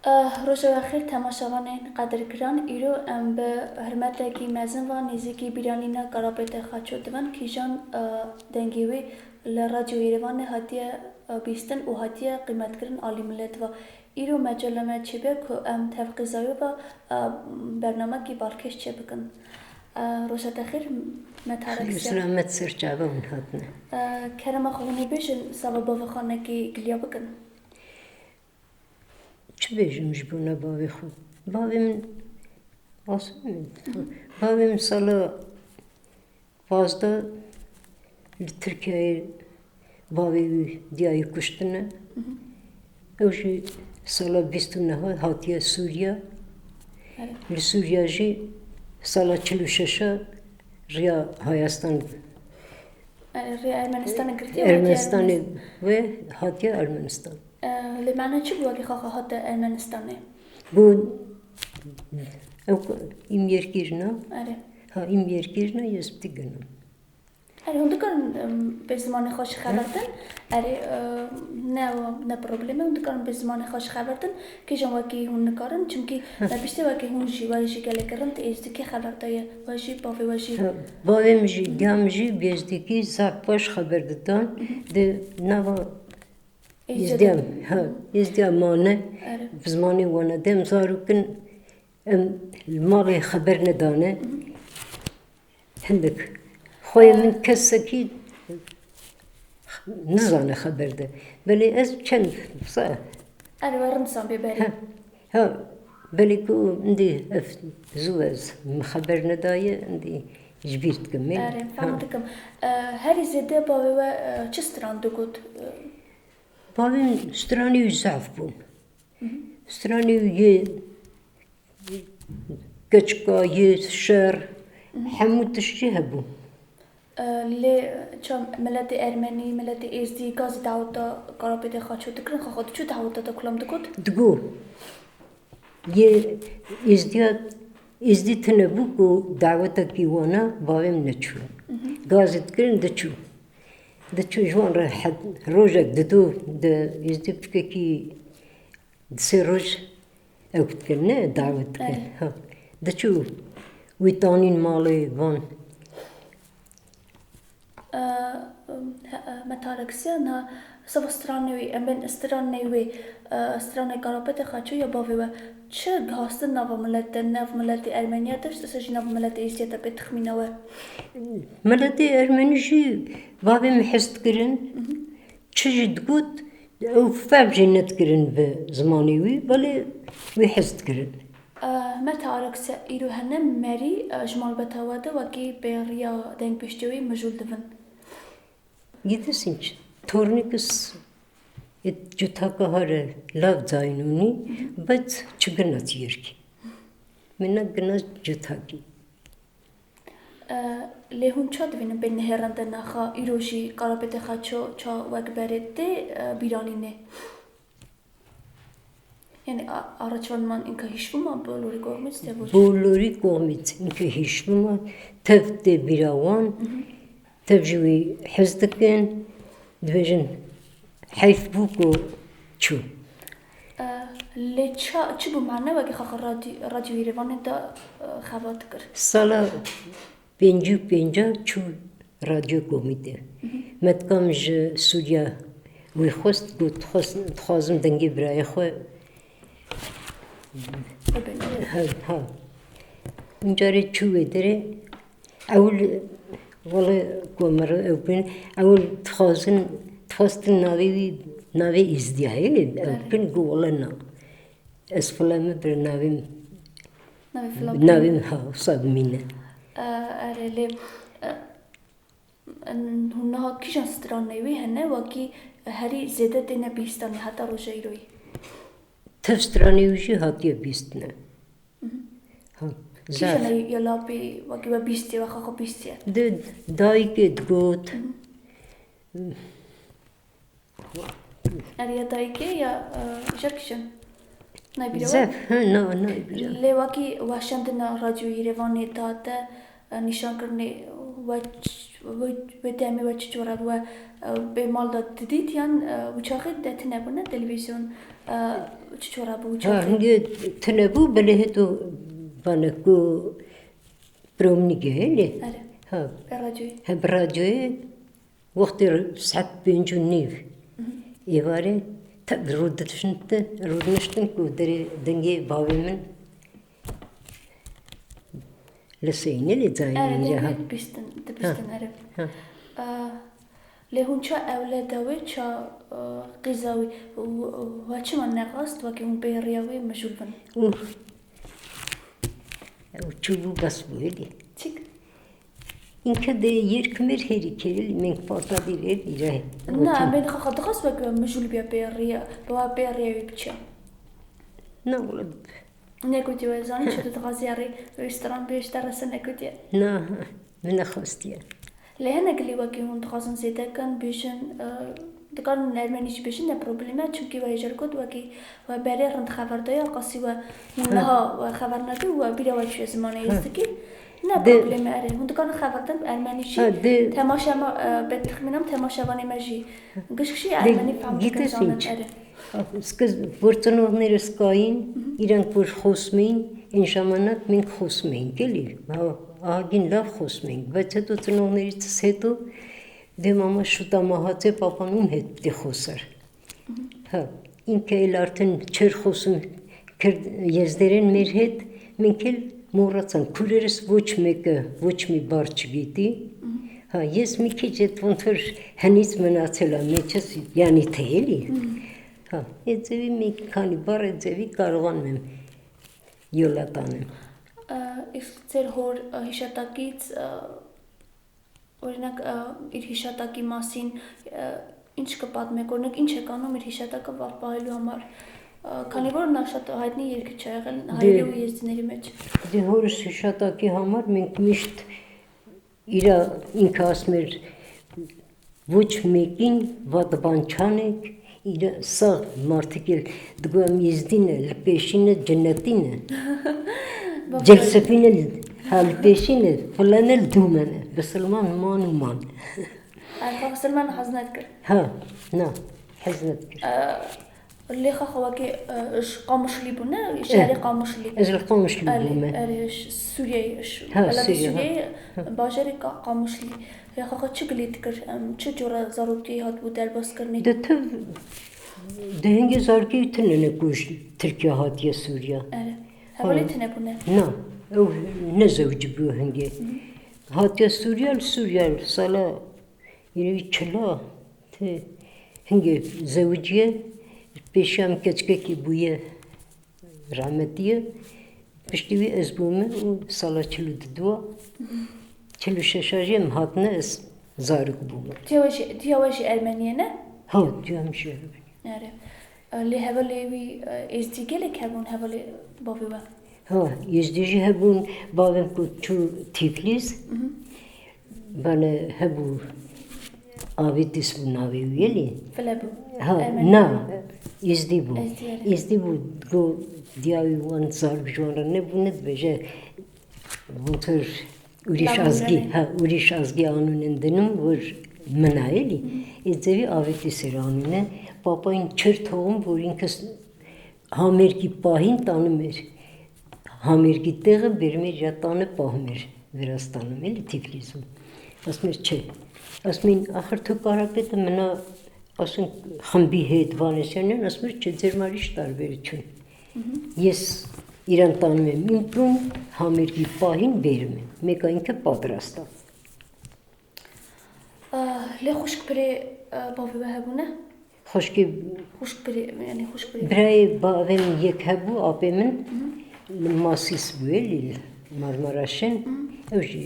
روز آخر تماشاوان قدرگران ایرو ام به حرمت کی مزن و نزدیکی بیرانینا کاراپته خاچو دوان کیجان دنگیوی لرادیو ایروان هاتیه بیستن و هاتیه قیمت کردن عالی ملت و ایرو مجلمه چیبه که ام تفقیزایو و برنامه کی بالکش چه بکن روز آخر متارکسیا سلامت سرچابه اون هاتنه کرم خونی بیشن سبب خانه کی گلیا بکن چه بیشترش بونه باوی خود باوی من آسونه باوی من سال 15 ترکیه باوی دیایی کشتنه اوشی سال 29 هاتیه سوریا لسوریا جی سال 46 ریا هایستان ریا ارمنستان گرتیه ارمنستان و هاتیه ارمنستان لمعنى چی بود که خواهد هات ارمنستانه؟ بود این یکیشنا آره ها این یکیشنا یستی گنم آره هم دکان به زمان خوش خبردن آره نه پروبلمه هم دکان به زمان خوش خبردن که جان وکی هون نکارن چونکی بیشتر وکی هون جی گله کردن تیزی که خبردای وجی باوی وجی باوی مجی دیامجی بیشتری کی زاک باش خبر دادن ده نوا ازدیام مانه بزمانی وانه دم زاروکن المالی خبر ندانه هندک خوی من کسی کی نزانه خبر ده ولی از چند سال آره ورن سام بیبری ها ولی کو اندی زوز خبر ندایه اندی جبیرت کمی آره فهمتکم هری زده باوی و چه ستران دکود باوی سترانی زعف بون سترانی یه کچکا یه شر حمودش چه هبو لی چون ملت ارمنی ملت ازدی گاز داوتا کاراپته خاچو دکرن خود چه داوتا کلام دکود دگو یه ازدی تنبو کو دعوتا کیوانا باویم نچو گازت کرن دچو دچو جوان را حد روزک ددو د ازدی بککی سه روز اوت کنه دعوت کن دچو ویتانین مالی وان متارکسیا نه سو سترانوی امن سترانوی سترانه کاراپته خاچو یا باوی و چه گاست ناو ملت ارمنیا داشت سه ناو ملت ایستیت به تخمینه و ملت ارمنیشی باوی محست کرن چه جد گود او فهم جنت کرن به زمانی ولی حست کرن متى أراكسيا إيرو هنم ماري جمال بتواده وكي بريا دنگ بشتوي مجول دفن Gidesinç. Tornikus cutaka hare lav zaynuni, bat çıgınat yerki. Minna gınat cutaki. لهون چه دوینم بین هرند نخا ایروشی کارابت خاچو چا وگبرده بیرانینه یعنی آرچوان من اینکه هیچوما بولوری گومیت تبوش بولوری گومیت اینکه هیچوما تفت بیراوان تبجوی حزدکن دویجن حیف بوکو چو لی چه بو معنی وگه خاخ رادیو ایروانه دا خواد کر سالا 55 چو رادیو گومیده متکام ج سوریا وی خواست گفت خواستم دنگی برای خو ها اینجوری چوبه داره اول ولی کومره اوپن اول خواستن ناوی ازدیایی اوپن گوله نا اسفلامه بر ناوی ها صد مینه لی هنها کیشان ستران نیوی هنه وکی هری زیده دینه بیستانی حتی روشه ایروی تفسترانی وشی هاتیه بیستنه کیشان یلابی وکی و بیستی و خاخو بیستیه دایی که دگوت یا دایی که یا کیشان نایبیره زف نه نایبیره لی وکی واشندن رادیو ایروانی داده نشان کرنه وتعمل وتشتغل بمالدا تديت يعني وشاخد تنبنا تلفزيون تشتغل ها هنگه تنبو بله تو بانکو برامنیگه ها هم رادیوی وقتی ساعت 5:30 ایواره رودنشتن کو دری دنگی باوی من لسینه لزایی جا ها بستن عرب لهونچا أولادوي چا قزاوي واتش من نقاست وكي هم بيرياوي مجولبن چوبو بس بویلی چیک این که ده یر کمر هری کلی من پارتا دیره بیره نه من خد خاص وكي مجول بيا بوا بيرياوي بچا نه ولا نكوتي وزاني شو تغازياري ريستوران بيشترسن نكوتي نه من خواستیه لهنا قلي وكي هم تخاصن زيدا كان بيشن دكان نرمانيش بيشن ده بروبليمات چونكي ويجركود وكي وبري رند خبر دايا قاسي ومنها وخبر ندو وبيدا وشي زمانه يستكي نه بروبليم اره هم دكان خبر دن ارمانيشي تماشا ما بتخمينم تماشا واني ماجي قشكشي ارماني فهم كان زانن اره Սկզբ գործոնողները սկային, իրանք որ խոսում էին, այն ժամանակ մենք խոսում էինք, էլի, ահագին լավ խոսում էինք, բայց հետո ծնողներից հետո դե մամա շուտ ամահաց է պապանում հետ պիտի խոսար։ Հա, ինքը էլ արդեն չէր խոսում եզդերեն մեր հետ, մենք էլ մոռացանք, քուրերս ոչ մեկը ոչ մի բառ չգիտի։ Հա, ես մի քիչ այդ ոնց որ հնից մնացել եմ մեջս, յանի թե էլի։ Հա, այդ ձևի մի քանի բառ այդ ձևի կարողանում եմ յոլատանեմ։ Իսկ ձեր հոր հիշատակից օրինակ իր հիշատակի մասին ինչ կպատմեք, օրինակ ինչ եք անում իր հիշատակը պահելու համար, քանի որ նա շատ հայտնի երգիչ է եղել հայերու եզիների մեջ։ Դե հորս հիշատակի համար մենք միշտ իր ինքը ասում էր ոչ մեկին վատ բան չանեք իր սա մարդիկ էլ դգոյամ եզդինը, լպեշինը, ջնետինը, ջելսեփինը, հալպեշինը, ֆլանել դումենը, բսլման ման ու ման։ بسلمان حزنات كر ها نا حزنت كر اللي خواكي قاموش لي بنا شاري قاموش لي اجل قاموش لي بنا اريش سوريا ها بلد سوريا سوريا باجري قاموش لي يا خا تشقلي تكر تشجورا زاروتي هات بودر بس كرني ده هنگه زارگی تنه کوش ترکیه هاتیه سوریا هولي تنه بنا نا او نزوج بو هنگه هاتیه سوریا سالا یعنی چلا ته هنگه زوجیه پیشم کچکه کی بویه رحمتیه پشتیوی از بومه و سالا 42 46 هاتنه از زارگ بومه تيواشي ألمانيا نه ها تيوامشي نعرف اللي هبلي ازديجلك هبون هبلي بابيوا ها يزديجي هبون بابم كتشو تيفليز بنا هبو آبيت اسمه ناوي ويلي فلابو ها نا يزديبو go diavi وان زارب جوانا نبوند بجه بونتر uriş azgi anunendenim var منایلی ازدی آویتی سرانونه پاپاین چرت هم بورین کس هامرگی پاهین تانمیر هامرگی تیغ برمیر یا تانه پاهمیر وراستانم ایلی تیفلیزم اسمیر چه اسمین آخر تو کارapete منا اسم خمبی هید وانشانن اسمیر چه زرماریش دار بری چون yes İran tanımı mümkün hamirgi pahin verme. Mekanik padrasta. ليه خوشك بري بابي بهبونه؟ خوشك بري يعني خوشك بري برای بابم یک هبو آبمن ماسیس بویل مرمراشن اوجی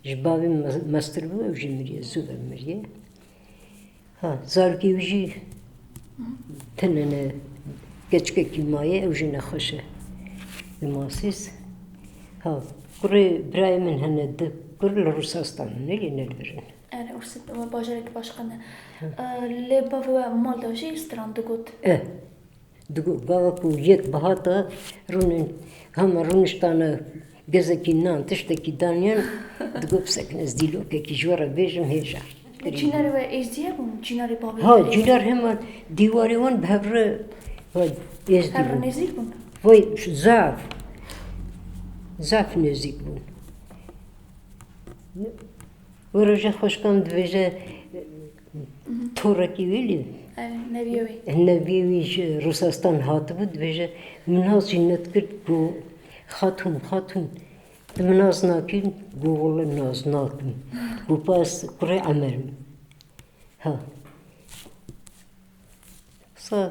جبابم ماستر بو اوجی میریه زوبم میریه ها زارگی اوجی تننه geçke kimaya اوجی نخوشه ماسیس ها کره برای من هنده کره روسستان نلی نلبرن أنا أرسل وباجرك باشقنا اللي بابا مال داشي استران دقوت دقو باكو يك بهاتا رونن هم رونشتانا Գեզեկինն տշտեկի դանյան դգոպսակնես դիլոկ եկի ժորը բեժմ հեժա։ Չինարի վե էզդի է բուն, չինարի բավի։ Հա, ջինար հեման դիվարիվան բավրը ես Հաբրը դիվուն։ նեզիկ բուն։ Ոյ զավ նեզիկ բուն։ Որոշը խոշկամ դվեժը թորակի վելի։ Նևիովի։ Նևիովի Ռուսաստան հատվու դվեժը մնազ ինըտ կրտ գու խաթում մնազնակին գուղոլը նազնակին գուպաս կուրե ամերմ հա սա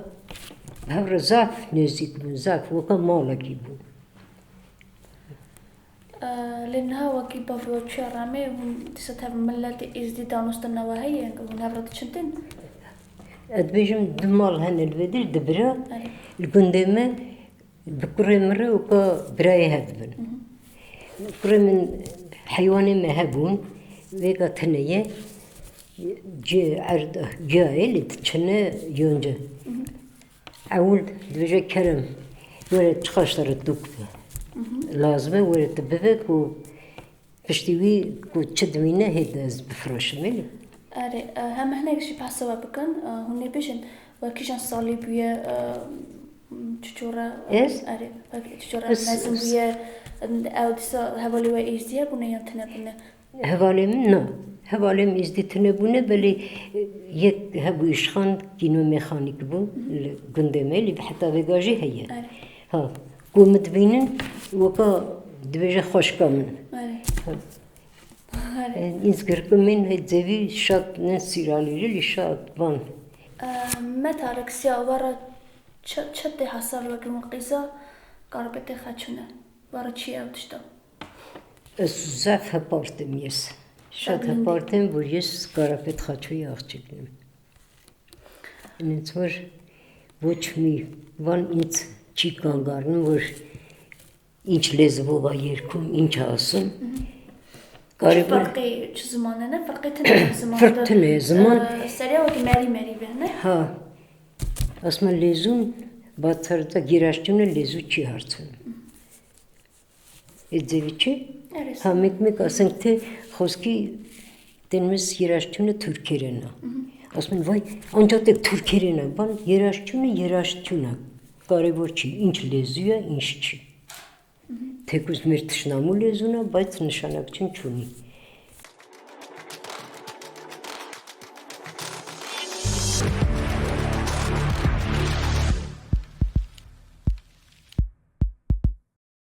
հավրը զավ նեզիկ բուն զավ վոկա մալակի բուն Լենհա վակի բավոչի արամե դիսա թավ մլլատի իզդի դանոստը նավահայ ենք նավրատ չնտին Advejim dumal hanel vedir dibra gundeme bkuremre uka bray hadbin kuremin hayvani mehabun vega tneye je arda jail tchne yonca اول دبجه kerem böyle çıkaşları duktu lazım böyle tebek و piştivi ku çedmine hedez bifroşmeli آره هم هناك شي بحسوا بكن هوني بيجن وكيشان صالي بيا تشورا إيش؟ آره تشورا لازم بيا أو دسا هوالي وإيزيا بنا ينتنا بنا Havalim izditine bu ne böyle yek hebu işhan kino mekanik bu gündemeli hatta vegaji heye. Ha kumet binin vaka dveje hoşkamın. İnzgirkumin hedzevi şat ne siraleri şat van. متى أركسيا ورا شتى حصل وكم قيزة Karapete Xaçona ورا شيء أو تشتا. Zaf hapartım yes. Şat hapartım bu yes Karapete Xaço'yu ağçıklım. İnç var voçmi van inç çıkangarın var. İnç lezbu var yerkum inç asım. فرقي شو زماننا فرقي زمان فرقتنا زمان سريع وقت ماري بهنا ها اسمه لزون باترda giriştüne lezu çıharsın. Edzeviçi ha mekmek asıntı xoski denimiz giriştüne Türkiye'ne. Asmen vay ancak tek Türkiye'ne ban giriştüne karıborçi inç lezuya inşçi. Tekuz mertişnamu lezuna bayt nişanakçın çuni.